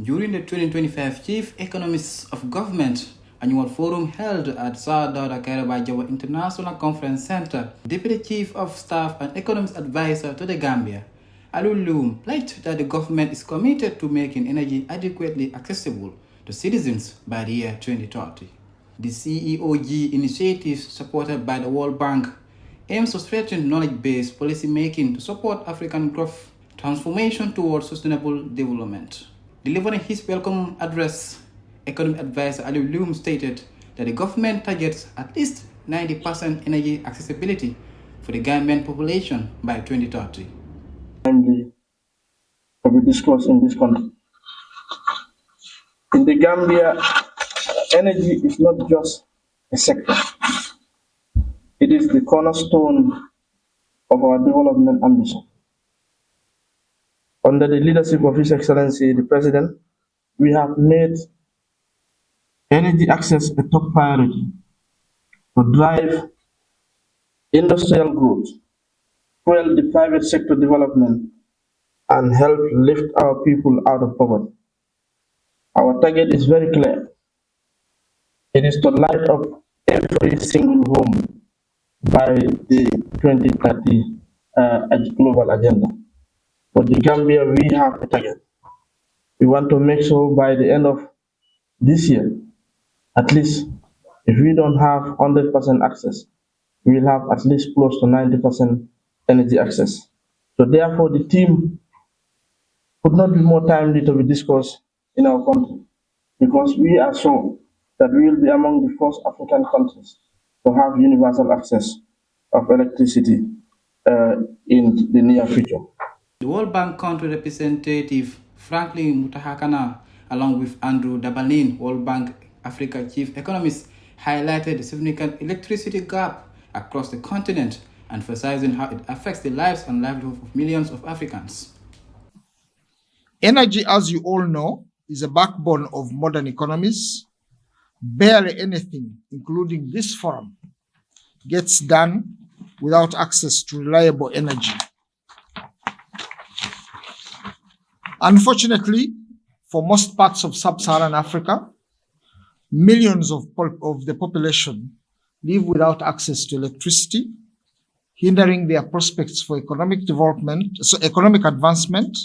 During the 2025 Chief Economists of Government Annual Forum held at Sadauda Kairaba International Conference Center, Deputy Chief of Staff and Economics Advisor to the Gambia, Aliu Loum, pledged that the government is committed to making energy adequately accessible to citizens by the year 2030. The CEoG initiative, supported by the World Bank, aims to strengthen knowledge-based policy-making to support African growth transformation towards sustainable development. Delivering his welcome address, Economic Advisor Aliu Loum stated that the government targets at least 90% energy accessibility for the Gambian population by 2030. Timely to be discussed in this country. In the Gambia, energy is not just a sector. It is the cornerstone of our development ambition. Under the leadership of His Excellency, the President, we have made energy access a top priority to drive industrial growth, fuel the private sector development, and help lift our people out of poverty. Our target is very clear. It is to light up every single home by the 2030 global agenda. For the Gambia, we have a target. We want to make sure by the end of this year, at least, if we don't have 100% access, we will have at least close to 90% energy access. So therefore, the theme could not be more timely to be discussed in our country, because we are sure that we will be among the first African countries to have universal access of electricity in the near future. The World Bank country representative Franklin Mutahakana, along with Andrew Dabalin, World Bank Africa chief economist, highlighted the significant electricity gap across the continent, emphasizing how it affects the lives and livelihood of millions of Africans. Energy, as you all know, is a backbone of modern economies. Barely anything, including this forum, gets done without access to reliable energy. Unfortunately, for most parts of sub-Saharan Africa, millions of the population live without access to electricity, hindering their prospects for economic development, economic advancement,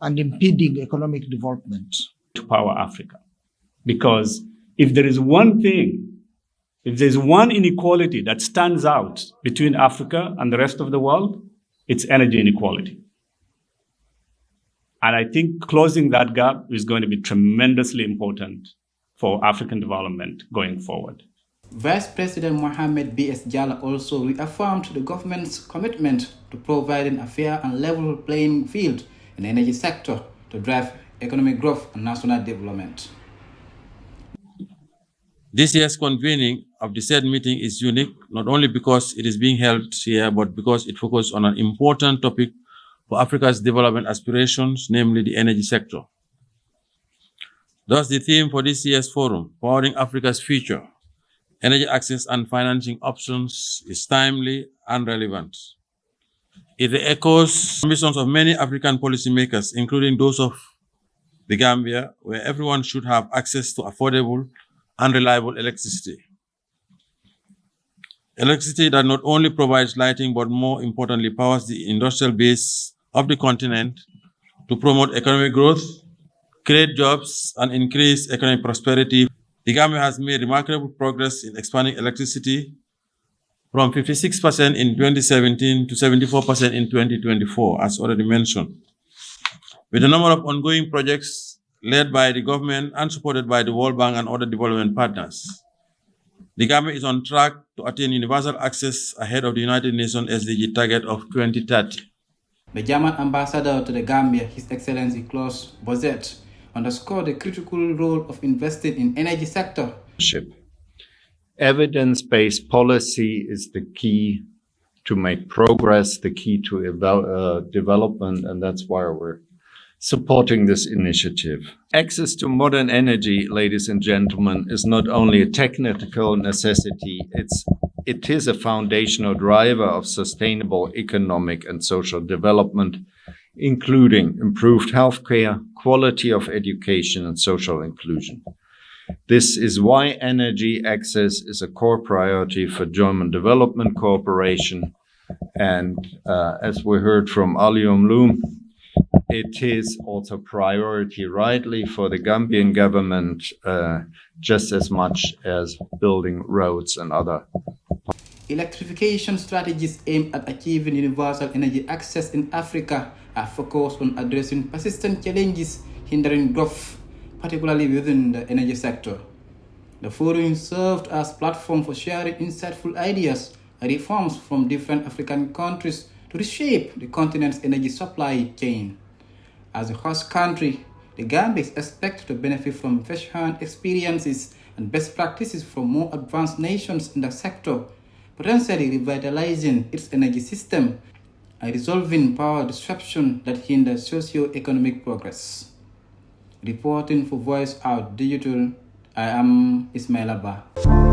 and impeding economic development. To power Africa. Because if there is one thing, if there's one inequality that stands out between Africa and the rest of the world, it's energy inequality. And I think closing that gap is going to be tremendously important for African development going forward. Vice President Mohamed B.S. Jallow also reaffirmed the government's commitment to providing a fair and level playing field in the energy sector to drive economic growth and national development. This year's convening of the said meeting is unique, not only because it is being held here, but because it focuses on an important topic for Africa's development aspirations, namely the energy sector. Thus, the theme for this year's forum, Powering Africa's Future, Energy Access and Financing Options, is timely and relevant. It echoes ambitions of many African policymakers, including those of the Gambia, where everyone should have access to affordable and reliable electricity. Electricity that not only provides lighting, but more importantly, powers the industrial base of the continent to promote economic growth, create jobs, and increase economic prosperity. The Gambia has made remarkable progress in expanding electricity from 56% in 2017 to 74% in 2024, as already mentioned. With a number of ongoing projects led by the government and supported by the World Bank and other development partners, the Gambia is on track to attain universal access ahead of the United Nations SDG target of 2030. The German ambassador to the Gambia, His Excellency Klaus Bozet, underscored the critical role of investing in energy sector. Evidence-based policy is the key to make progress, the key to development, and that's why we're supporting this initiative. Access to modern energy, ladies and gentlemen, is not only a technical necessity, it is a foundational driver of sustainable economic and social development including improved healthcare, quality of education, and social inclusion. This is why energy access is a core priority for German development cooperation. And as we heard from Ali Loom, it is also priority rightly for the Gambian government, just as much as building roads and other. Electrification strategies aimed at achieving universal energy access in Africa are focused on addressing persistent challenges hindering growth, particularly within the energy sector. The forum served as a platform for sharing insightful ideas and reforms from different African countries to reshape the continent's energy supply chain. As a host country, the Gambia is expected to benefit from first-hand experiences and best practices from more advanced nations in the sector, potentially revitalizing its energy system and resolving power disruption that hinders socio-economic progress. Reporting for Voice Out Digital, I am Ismail Abba.